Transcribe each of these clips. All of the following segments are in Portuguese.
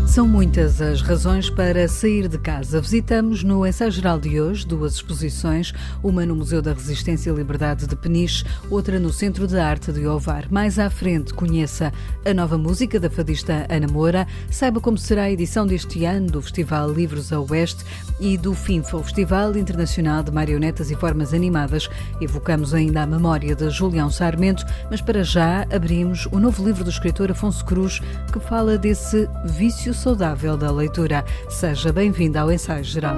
São muitas as razões para sair de casa. Visitamos no Ensaio Geral de hoje duas exposições, uma no Museu da Resistência e Liberdade de Peniche, outra no Centro de Arte de Ovar. Mais à frente, conheça a nova música da fadista Ana Moura, saiba como será a edição deste ano do Festival Livros a Oeste e do FINFA, o Festival Internacional de Marionetas e Formas Animadas. Evocamos ainda a memória de Julião Sarmento, mas para já abrimos o novo livro do escritor Afonso Cruz, que fala desse vício saudável da leitura. Seja bem-vindo ao Ensaio Geral.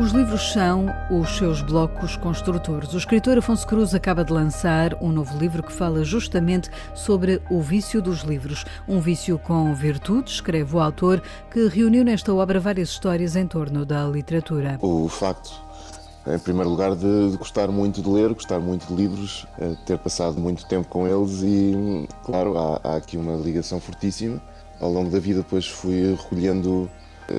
Os livros são os seus blocos construtores. O escritor Afonso Cruz acaba de lançar um novo livro que fala justamente sobre o vício dos livros. Um vício com virtude, escreve o autor, que reuniu nesta obra várias histórias em torno da literatura. O facto, em primeiro lugar, de gostar muito de ler, gostar muito de livros, ter passado muito tempo com eles e, claro, há aqui uma ligação fortíssima. Ao longo da vida depois fui recolhendo,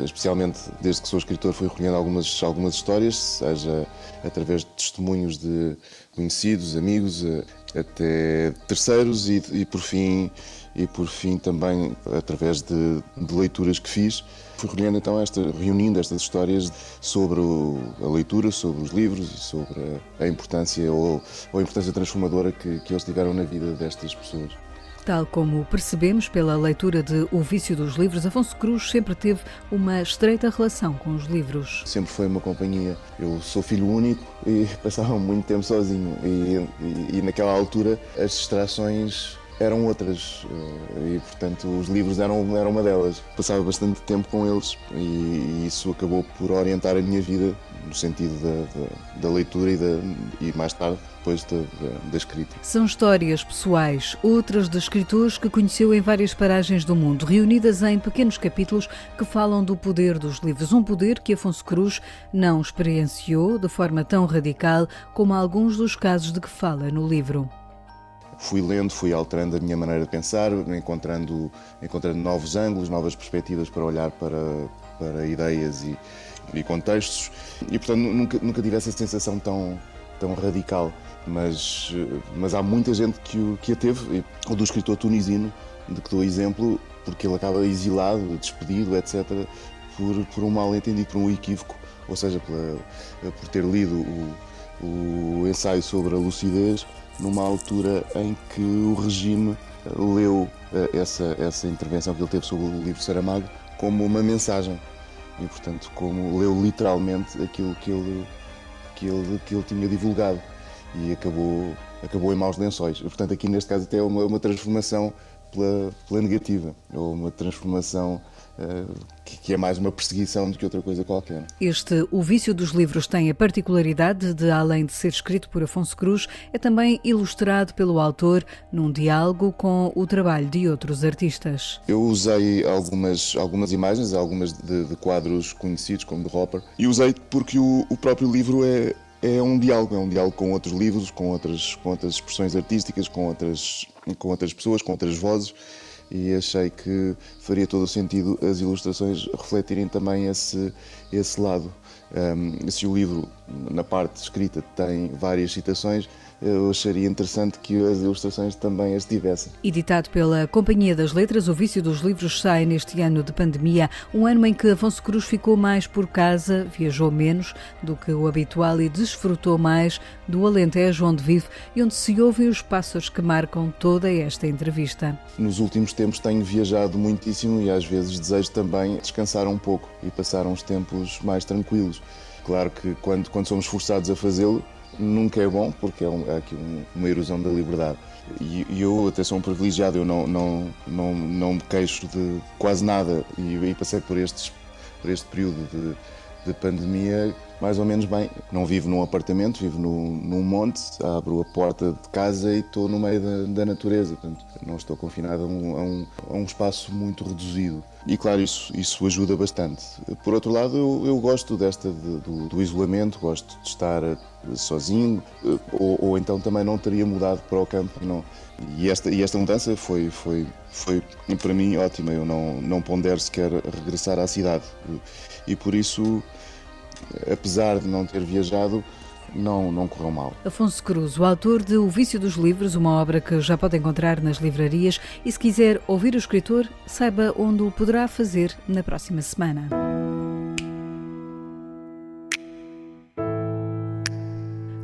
especialmente desde que sou escritor, fui recolhendo algumas histórias, seja através de testemunhos de conhecidos, amigos, até terceiros e por fim também através de leituras que fiz. Fui reunindo então reunindo estas histórias sobre a leitura, sobre os livros e sobre a importância ou a importância transformadora que eles tiveram na vida destas pessoas. Tal como percebemos pela leitura de O Vício dos Livros, Afonso Cruz sempre teve uma estreita relação com os livros. Sempre foi uma companhia. Eu sou filho único e passava muito tempo sozinho e naquela altura as distrações eram outras e, portanto, os livros eram uma delas. Passava bastante tempo com eles e isso acabou por orientar a minha vida no sentido da leitura e mais tarde, depois da escrita. São histórias pessoais, outras de escritores que conheceu em várias paragens do mundo, reunidas em pequenos capítulos que falam do poder dos livros. Um poder que Afonso Cruz não experienciou de forma tão radical como alguns dos casos de que fala no livro. Fui lendo, fui alterando a minha maneira de pensar, encontrando novos ângulos, novas perspectivas para olhar para ideias e contextos. E, portanto, nunca tive essa sensação tão radical. Mas há muita gente que a teve. O do escritor tunisino, de que dou exemplo, porque ele acaba exilado, despedido, etc., por um mal-entendido, por um equívoco. Ou seja, por ter lido o ensaio sobre a lucidez, numa altura em que o regime leu essa intervenção que ele teve sobre o livro Saramago como uma mensagem e, portanto, como leu literalmente aquilo que ele tinha divulgado e acabou em maus lençóis. Portanto, aqui neste caso até é uma transformação pela negativa, ou uma transformação que é mais uma perseguição do que outra coisa qualquer. O Vício dos Livros tem a particularidade de, além de ser escrito por Afonso Cruz, é também ilustrado pelo autor num diálogo com o trabalho de outros artistas. Eu usei algumas imagens, algumas de quadros conhecidos, como de Hopper, e usei porque o próprio livro é um diálogo com outros livros, com outras expressões artísticas, com outras pessoas, com outras vozes, e achei que faria todo o sentido as ilustrações refletirem também esse lado. Se o livro, na parte escrita, tem várias citações, eu acharia interessante que as ilustrações também as tivessem. Editado pela Companhia das Letras, O Vício dos Livros sai neste ano de pandemia, um ano em que Afonso Cruz ficou mais por casa, viajou menos do que o habitual e desfrutou mais do Alentejo onde vive e onde se ouvem os pássaros que marcam toda esta entrevista. Nos últimos tempos tenho viajado muitíssimo e às vezes desejo também descansar um pouco e passar uns tempos mais tranquilos. Claro que quando somos forçados a fazê-lo, nunca é bom, porque há aqui uma erosão da liberdade. E eu até sou um privilegiado, eu não me queixo de quase nada e passei por este período de pandemia mais ou menos bem. Não vivo num apartamento, vivo num monte, abro a porta de casa e estou no meio da natureza. Portanto, não estou confinado a um espaço muito reduzido. E claro, isso ajuda bastante. Por outro lado, eu gosto do isolamento, gosto de estar sozinho, ou então também não teria mudado para o campo. Não. E esta mudança foi para mim ótima. Eu não pondero sequer regressar à cidade. E por isso, apesar de não ter viajado, não correu mal. Afonso Cruz, o autor de O Vício dos Livros, uma obra que já pode encontrar nas livrarias, e se quiser ouvir o escritor, saiba onde o poderá fazer na próxima semana.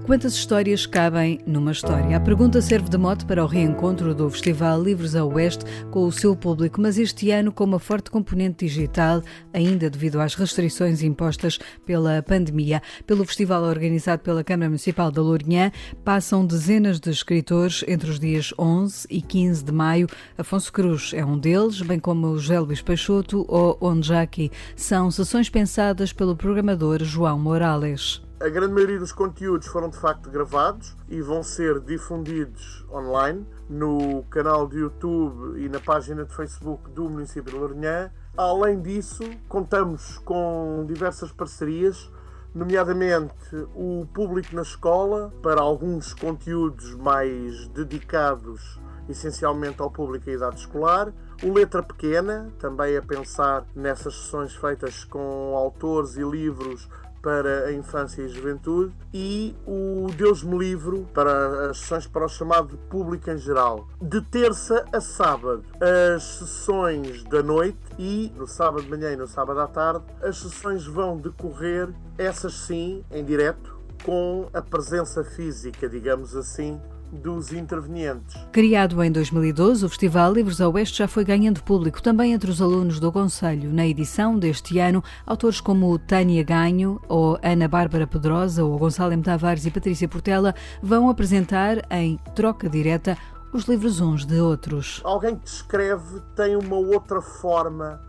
Quantas histórias cabem numa história? A pergunta serve de mote para o reencontro do Festival Livros a Oeste com o seu público, mas este ano com uma forte componente digital, ainda devido às restrições impostas pela pandemia. Pelo festival organizado pela Câmara Municipal de Lourinhã, passam dezenas de escritores entre os dias 11 e 15 de maio. Afonso Cruz é um deles, bem como José Luís Peixoto ou Onjaki. São sessões pensadas pelo programador João Morales. A grande maioria dos conteúdos foram de facto gravados e vão ser difundidos online no canal de YouTube e na página de Facebook do município de Lourinhã. Além disso, contamos com diversas parcerias, nomeadamente o Público na Escola, para alguns conteúdos mais dedicados essencialmente ao público e idade escolar, o Letra Pequena, também a pensar nessas sessões feitas com autores e livros para a infância e juventude, e o Deus me livre para as sessões para o chamado público em geral. De terça a sábado, as sessões da noite, e no sábado de manhã e no sábado à tarde, as sessões vão decorrer, essas sim, em direto, com a presença física, digamos assim, dos intervenientes. Criado em 2012, o Festival Livros a Oeste já foi ganhando público também entre os alunos do concelho. Na edição deste ano, autores como Tânia Ganho, ou Ana Bárbara Pedrosa, ou Gonçalo M. Tavares e Patrícia Portela vão apresentar em troca direta os livros uns de outros. Alguém que escreve tem uma outra forma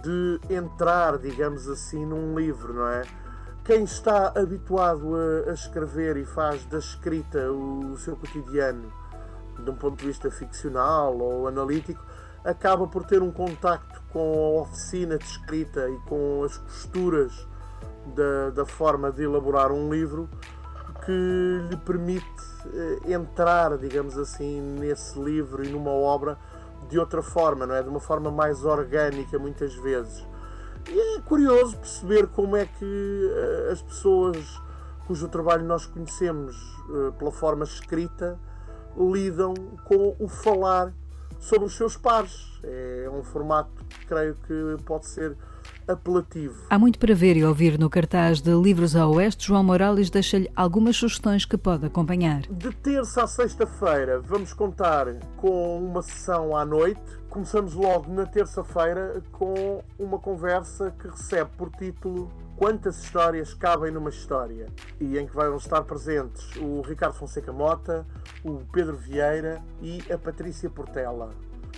de entrar, digamos assim, num livro, não é? Quem está habituado a escrever e faz da escrita o seu cotidiano, de um ponto de vista ficcional ou analítico, acaba por ter um contacto com a oficina de escrita e com as costuras da forma de elaborar um livro, que lhe permite entrar, digamos assim, nesse livro e numa obra de outra forma, não é? De uma forma mais orgânica, muitas vezes. E é curioso perceber como é que as pessoas cujo trabalho nós conhecemos pela forma escrita lidam com o falar sobre os seus pares. É um formato que creio que pode ser apelativo. Há muito para ver e ouvir no cartaz de Livros a Oeste. João Morales deixa-lhe algumas sugestões que pode acompanhar. De terça a sexta-feira vamos contar com uma sessão à noite. Começamos logo na terça-feira com uma conversa que recebe por título Quantas Histórias Cabem numa História? E em que vão estar presentes o Ricardo Fonseca Mota, o Pedro Vieira e a Patrícia Portela.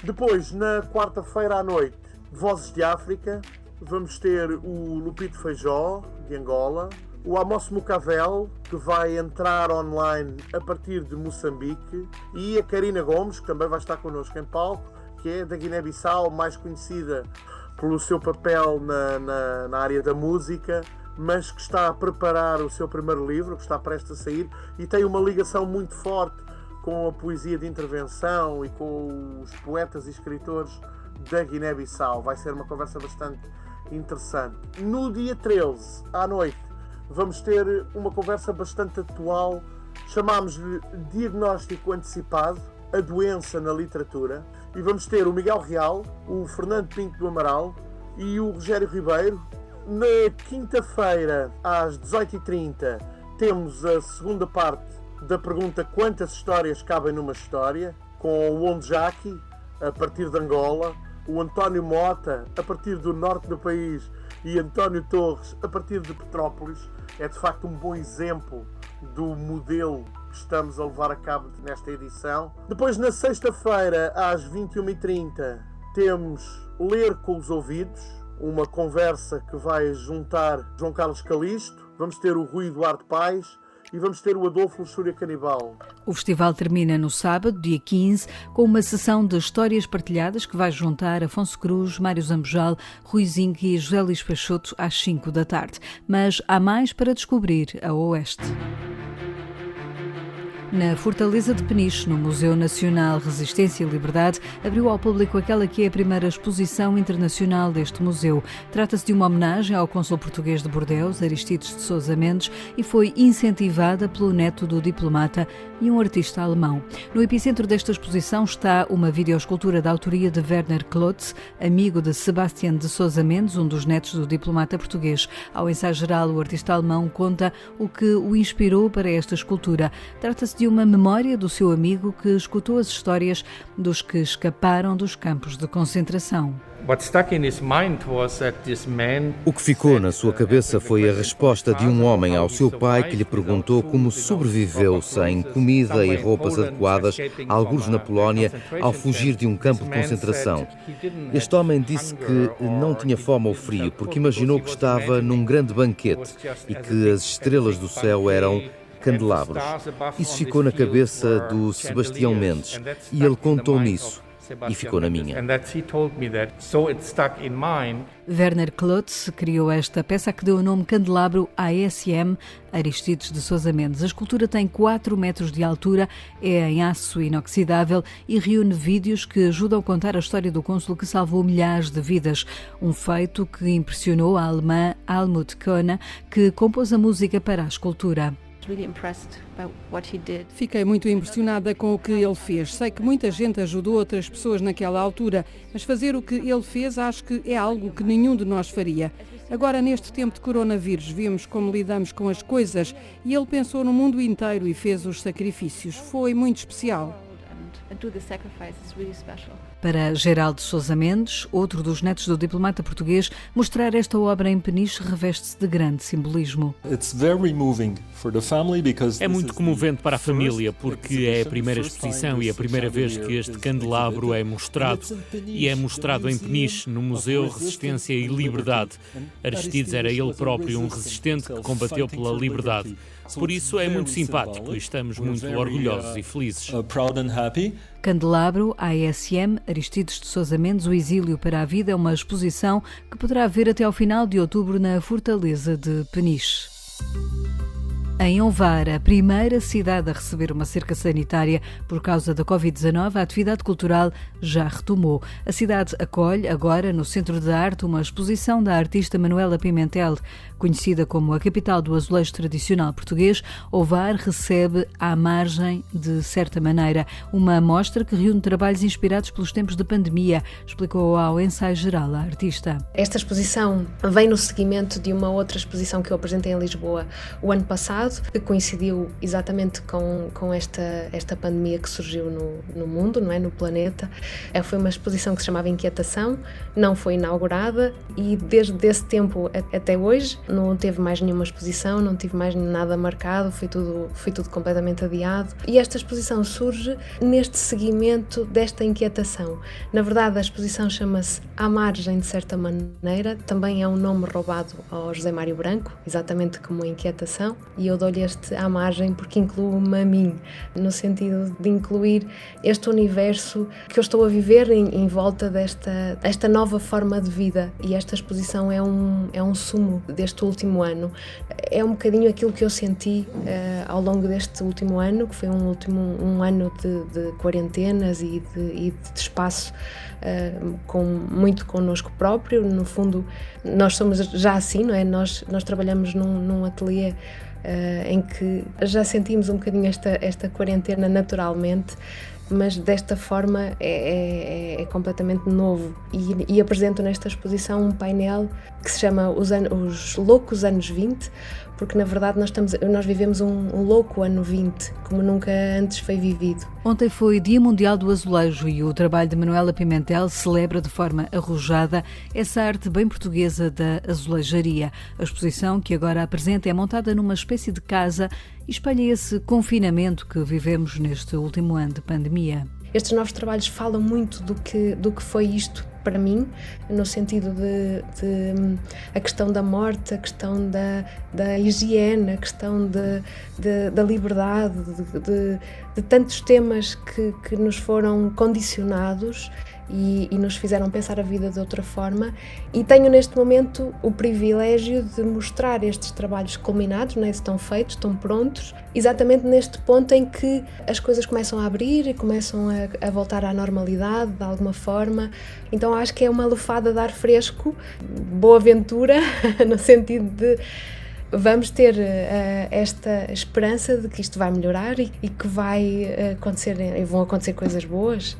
Depois, na quarta-feira à noite, Vozes de África, vamos ter o Lupito Feijó, de Angola, o Amos Mucavel, que vai entrar online a partir de Moçambique, e a Karina Gomes, que também vai estar connosco em palco, que é da Guiné-Bissau, mais conhecida pelo seu papel na área da música, mas que está a preparar o seu primeiro livro, que está prestes a sair, e tem uma ligação muito forte com a poesia de intervenção e com os poetas e escritores da Guiné-Bissau. Vai ser uma conversa bastante interessante. No dia 13, à noite, vamos ter uma conversa bastante atual, chamámos-lhe Diagnóstico Antecipado, a doença na literatura, e vamos ter o Miguel Real, o Fernando Pinto do Amaral e o Rogério Ribeiro. Na quinta-feira, às 18h30, temos a segunda parte da pergunta Quantas Histórias Cabem numa História, com o Onjaki, a partir de Angola, o António Mota, a partir do norte do país, e António Torres, a partir de Petrópolis. É de facto um bom exemplo do modelo que estamos a levar a cabo nesta edição. Depois, na sexta-feira, às 21h30, temos Ler com os Ouvidos, uma conversa que vai juntar João Carlos Calisto, vamos ter o Rui Eduardo Paes e vamos ter o Adolfo Luxúria Canibal. O festival termina no sábado, dia 15, com uma sessão de histórias partilhadas que vai juntar Afonso Cruz, Mário Zambojal, Rui Zinc e José Luís Peixoto às 5 da tarde. Mas há mais para descobrir a Oeste. Na Fortaleza de Peniche, no Museu Nacional Resistência e Liberdade, abriu ao público aquela que é a primeira exposição internacional deste museu. Trata-se de uma homenagem ao cônsul português de Bordeus, Aristides de Sousa Mendes, e foi incentivada pelo neto do diplomata e um artista alemão. No epicentro desta exposição está uma videoescultura da autoria de Werner Klotz, amigo de Sebastián de Sousa Mendes, um dos netos do diplomata português. Ao ensaio geral, o artista alemão conta o que o inspirou para esta escultura. Trata-se de uma memória do seu amigo que escutou as histórias dos que escaparam dos campos de concentração. O que ficou na sua cabeça foi a resposta de um homem ao seu pai que lhe perguntou como sobreviveu sem comida e roupas adequadas, algures na Polónia, ao fugir de um campo de concentração. Este homem disse que não tinha fome ou frio porque imaginou que estava num grande banquete e que as estrelas do céu eram candelabros. Isso ficou na cabeça do Sebastião Mendes e ele contou-me isso. E ficou na minha. Werner Klotz criou esta peça que deu o nome Candelabro ASM, Aristides de Sousa Mendes. A escultura tem 4 metros de altura, é em aço inoxidável e reúne vídeos que ajudam a contar a história do cônsul que salvou milhares de vidas. Um feito que impressionou a alemã Almut Kohne, que compôs a música para a escultura. Fiquei muito impressionada com o que ele fez. Sei que muita gente ajudou outras pessoas naquela altura, mas fazer o que ele fez acho que é algo que nenhum de nós faria. Agora, neste tempo de coronavírus, vemos como lidamos com as coisas e ele pensou no mundo inteiro e fez os sacrifícios. Foi muito especial. Para Geraldo Sousa Mendes, outro dos netos do diplomata português, mostrar esta obra em Peniche reveste-se de grande simbolismo. É muito comovente para a família, porque é a primeira exposição e a primeira vez que este candelabro é mostrado. E é mostrado em Peniche, no Museu Resistência e Liberdade. Aristides era ele próprio um resistente que combateu pela liberdade. Por isso é muito simpático e estamos muito orgulhosos e felizes. Candelabro ASM, Aristides de Sousa Mendes, o exílio para a vida, é uma exposição que poderá ver até ao final de outubro na Fortaleza de Peniche. Em Ovar, a primeira cidade a receber uma cerca sanitária por causa da Covid-19, a atividade cultural já retomou. A cidade acolhe agora, no Centro de Arte, uma exposição da artista Manuela Pimentel. Conhecida como a capital do azulejo tradicional português, Ovar recebe à margem de certa maneira uma mostra que reúne trabalhos inspirados pelos tempos de pandemia, explicou ao ensaio geral a artista. Esta exposição vem no seguimento de uma outra exposição que eu apresentei em Lisboa o ano passado, que coincidiu exatamente com esta pandemia que surgiu no mundo, não é? No planeta. Foi uma exposição que se chamava Inquietação, não foi inaugurada e desde esse tempo até hoje não teve mais nenhuma exposição, não tive mais nada marcado, foi tudo completamente adiado. E esta exposição surge neste seguimento desta inquietação. Na verdade, a exposição chama-se À Margem, de certa maneira, também é um nome roubado ao José Mário Branco, exatamente como a inquietação, e eu dou-lhe este à margem porque incluo-me a mim, no sentido de incluir este universo que eu estou a viver em volta desta nova forma de vida, e esta exposição é um sumo deste último ano. É um bocadinho aquilo que eu senti ao longo deste último ano, que foi um ano de quarentenas e de espaço muito connosco próprio. No fundo, nós somos já assim, não é? Nós trabalhamos num ateliê em que já sentimos um bocadinho esta quarentena naturalmente, mas desta forma é completamente novo. E apresento nesta exposição um painel que se chama Os Loucos Anos 20, porque na verdade nós vivemos um louco ano 20, como nunca antes foi vivido. Ontem foi Dia Mundial do Azulejo e o trabalho de Manuela Pimentel celebra de forma arrojada essa arte bem portuguesa da azulejaria. A exposição que agora apresenta é montada numa espécie de casa e espelha esse confinamento que vivemos neste último ano de pandemia. Estes novos trabalhos falam muito do que foi isto para mim, no sentido de a questão da morte, a questão da higiene, a questão da liberdade, de tantos temas que nos foram condicionados e nos fizeram pensar a vida de outra forma. E tenho neste momento o privilégio de mostrar estes trabalhos culminados, né, estão feitos, estão prontos, exatamente neste ponto em que as coisas começam a abrir e começam a voltar à normalidade de alguma forma. Então acho que é uma lufada de ar fresco, boa aventura, no sentido de vamos ter esta esperança de que isto vai melhorar e que vão acontecer coisas boas.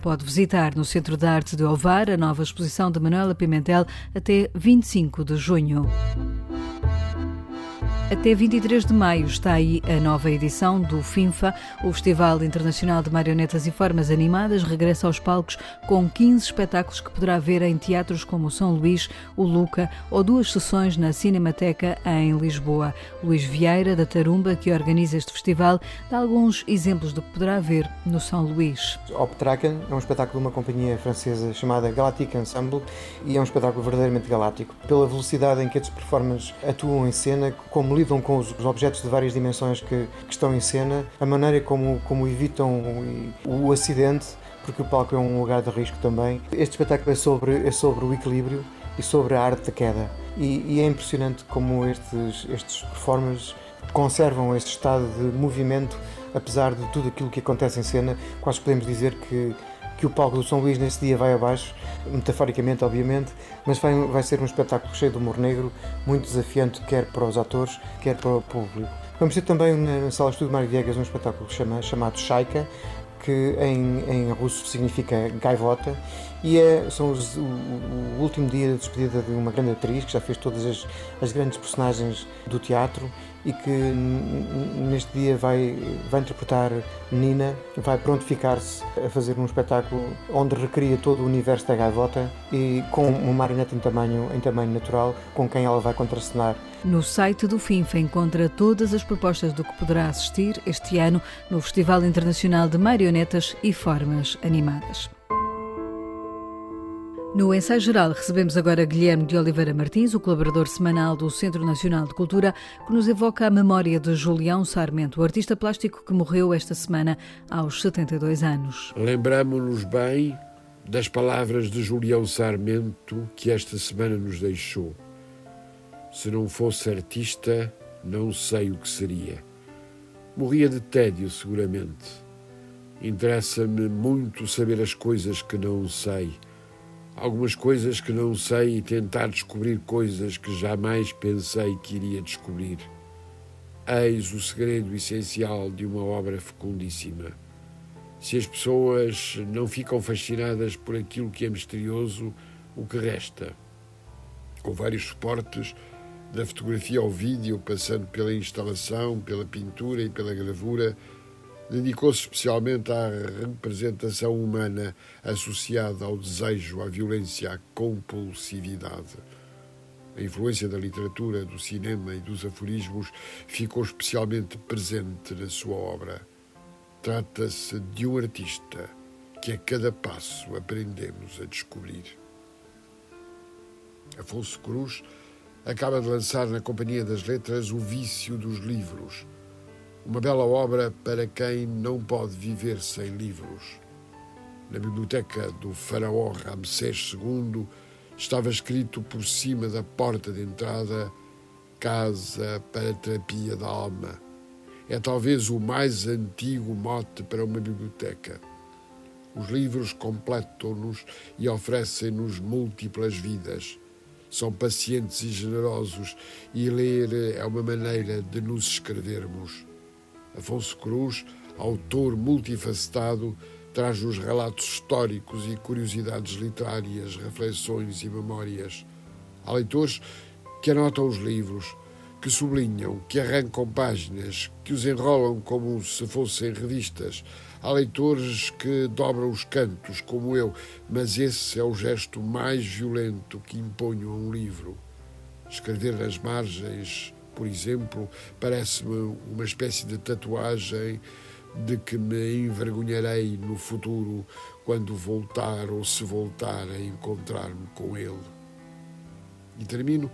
Pode visitar no Centro de Arte de Ovar a nova exposição de Manuela Pimentel até 25 de junho. Até 23 de maio está aí a nova edição do FINFA. O Festival Internacional de Marionetas e Formas Animadas regressa aos palcos com 15 espetáculos que poderá ver em teatros como o São Luís, o Luca ou 2 sessões na Cinemateca em Lisboa. Luís Vieira, da Tarumba, que organiza este festival, dá alguns exemplos do que poderá ver no São Luís. Optraken é um espetáculo de uma companhia francesa chamada Galactic Ensemble e é um espetáculo verdadeiramente galáctico. Pela velocidade em que estes performers atuam em cena, como lidam com os objetos de várias dimensões que estão em cena, a maneira como evitam o acidente, porque o palco é um lugar de risco também. Este espetáculo é sobre o equilíbrio e sobre a arte da queda. E é impressionante como estes performers conservam este estado de movimento, apesar de tudo aquilo que acontece em cena. Quase podemos dizer que o palco do São Luís nesse dia vai abaixo, metaforicamente, obviamente, mas vai ser um espetáculo cheio de humor negro, muito desafiante, quer para os atores, quer para o público. Vamos ter também na Sala Estúdio Mário Viegas um espetáculo chamado Shaika, que em russo significa gaivota, e o último dia de despedida de uma grande atriz que já fez todas as grandes personagens do teatro e que neste dia vai interpretar Nina, vai prontificar-se a fazer um espetáculo onde recria todo o universo da gaivota e com uma marioneta em tamanho natural com quem ela vai contracenar. No site do FINFA encontra todas as propostas do que poderá assistir este ano no Festival Internacional de Marionetas e Formas Animadas. No Ensaio Geral recebemos agora Guilherme de Oliveira Martins, o colaborador semanal do Centro Nacional de Cultura, que nos evoca a memória de Julião Sarmento, o artista plástico que morreu esta semana aos 72 anos. Lembramo-nos bem das palavras de Julião Sarmento que esta semana nos deixou. Se não fosse artista, não sei o que seria. Morria de tédio, seguramente. Interessa-me muito saber as coisas que não sei. Algumas coisas que não sei e tentar descobrir coisas que jamais pensei que iria descobrir. Eis o segredo essencial de uma obra fecundíssima. Se as pessoas não ficam fascinadas por aquilo que é misterioso, o que resta? Com vários suportes, da fotografia ao vídeo, passando pela instalação, pela pintura e pela gravura, dedicou-se especialmente à representação humana associada ao desejo, à violência, à compulsividade. A influência da literatura, do cinema e dos aforismos ficou especialmente presente na sua obra. Trata-se de um artista que a cada passo aprendemos a descobrir. Afonso Cruz acaba de lançar na Companhia das Letras O Vício dos Livros, uma bela obra para quem não pode viver sem livros. Na biblioteca do faraó Ramsés II estava escrito por cima da porta de entrada Casa para a Terapia da Alma. É talvez o mais antigo mote para uma biblioteca. Os livros completam-nos e oferecem-nos múltiplas vidas. São pacientes e generosos e ler é uma maneira de nos escrevermos. Afonso Cruz, autor multifacetado, traz-nos relatos históricos e curiosidades literárias, reflexões e memórias. Há leitores que anotam os livros, que sublinham, que arrancam páginas, que os enrolam como se fossem revistas. Há leitores que dobram os cantos, como eu, mas esse é o gesto mais violento que imponho a um livro. Escrever nas margens, por exemplo, parece-me uma espécie de tatuagem de que me envergonharei no futuro quando voltar ou se voltar a encontrar-me com ele. E termino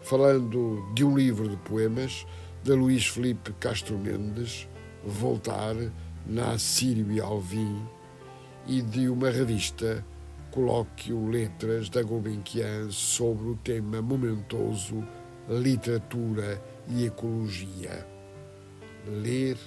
falando de um livro de poemas de Luís Filipe Castro Mendes, Voltar, na Sírio e Alvim, e de uma revista, Colóquio Letras da Gulbenkian, sobre o tema momentoso Literatura e Ecologia. Ler,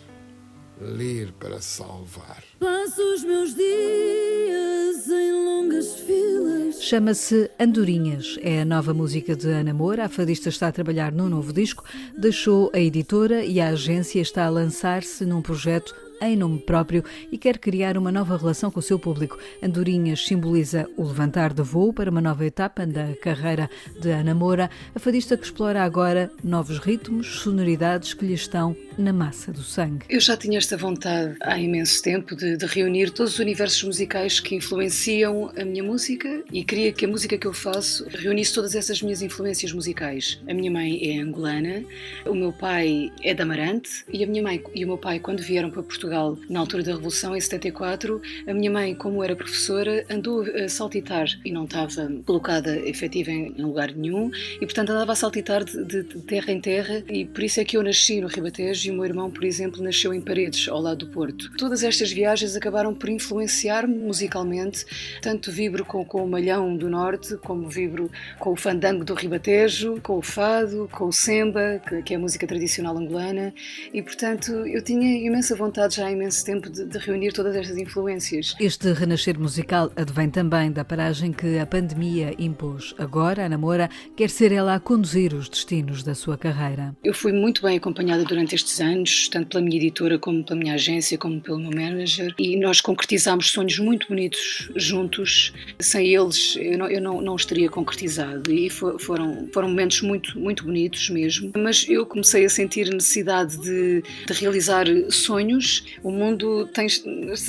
ler para salvar. Passo os meus dias em longas filas. Chama-se Andorinhas. É a nova música de Ana Moura. A fadista está a trabalhar num novo disco, deixou a editora e a agência está a lançar-se num projeto em nome próprio e quer criar uma nova relação com o seu público. Andorinhas simboliza o levantar de voo para uma nova etapa da carreira de Ana Moura, a fadista que explora agora novos ritmos, sonoridades que lhe estão na massa do sangue. Eu já tinha esta vontade há imenso tempo de reunir todos os universos musicais que influenciam a minha música e queria que a música que eu faço reunisse todas essas minhas influências musicais. A minha mãe é angolana, o meu pai é de Amarante e a minha mãe e o meu pai, quando vieram para Portugal na altura da Revolução, em 74, a minha mãe, como era professora, andou a saltitar e não estava colocada efetiva em lugar nenhum e, portanto, andava a saltitar de terra em terra e por isso é que eu nasci no Ribatejo e o meu irmão, por exemplo, nasceu em Paredes, ao lado do Porto. Todas estas viagens acabaram por influenciar-me musicalmente, tanto vibro com o Malhão do Norte, como vibro com o fandango do Ribatejo, com o fado, com o semba, que é a música tradicional angolana e, portanto, eu tinha imensa vontade já há imenso tempo de reunir todas estas influências. Este renascer musical advém também da paragem que a pandemia impôs. Agora, Ana Moura quer ser ela a conduzir os destinos da sua carreira. Eu fui muito bem acompanhada durante estes anos, tanto pela minha editora como pela minha agência, como pelo meu manager, e nós concretizámos sonhos muito bonitos juntos. Sem eles, eu não os teria concretizado e foram momentos muito, muito bonitos mesmo. Mas eu comecei a sentir a necessidade de realizar sonhos. O mundo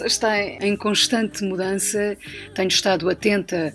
está em constante mudança, tenho estado atenta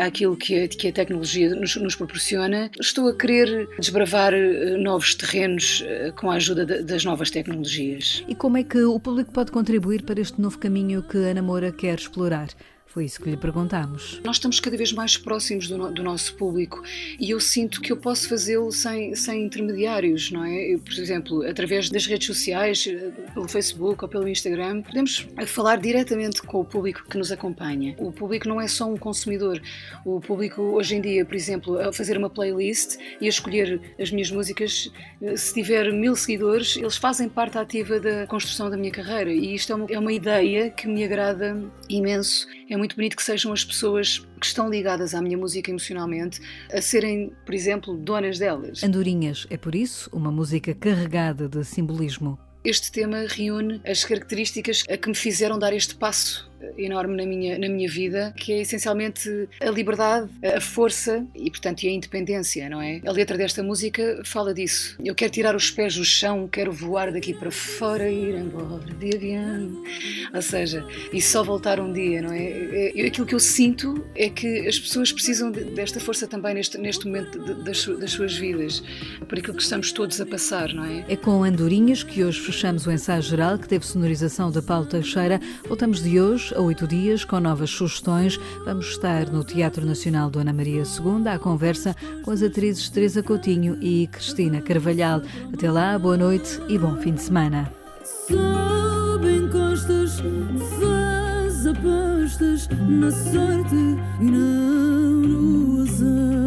àquilo que a tecnologia nos proporciona. Estou a querer desbravar novos terrenos com a ajuda das novas tecnologias. E como é que o público pode contribuir para este novo caminho que Ana Moura quer explorar? Foi isso que lhe perguntámos. Nós estamos cada vez mais próximos do nosso público e eu sinto que eu posso fazê-lo sem intermediários, não é? Por exemplo, através das redes sociais, pelo Facebook ou pelo Instagram, podemos falar diretamente com o público que nos acompanha. O público não é só um consumidor. O público, hoje em dia, por exemplo, a fazer uma playlist e a escolher as minhas músicas, se tiver 1000 seguidores, eles fazem parte ativa da construção da minha carreira e isto é uma ideia que me agrada imenso. É muito bonito que sejam as pessoas que estão ligadas à minha música emocionalmente a serem, por exemplo, donas delas. Andorinhas é, por isso, uma música carregada de simbolismo. Este tema reúne as características a que me fizeram dar este passo enorme na minha vida, que é essencialmente a liberdade, a força e, portanto, a independência, não é? A letra desta música fala disso. Eu quero tirar os pés do chão, quero voar daqui para fora e ir embora de avião. Ou seja, e só voltar um dia, não é? Aquilo que eu sinto é que as pessoas precisam desta força também neste momento das suas vidas, por aquilo que estamos todos a passar, não é? É com Andorinhas que hoje fechamos o ensaio geral, que teve sonorização de Paulo Teixeira. Voltamos de hoje a 8 dias com novas sugestões. Vamos estar no Teatro Nacional Dona Maria II à conversa com as atrizes Teresa Coutinho e Cristina Carvalhal. Até lá, boa noite e bom fim de semana. Sobe encostas, faz apostas na sorte e não no azar.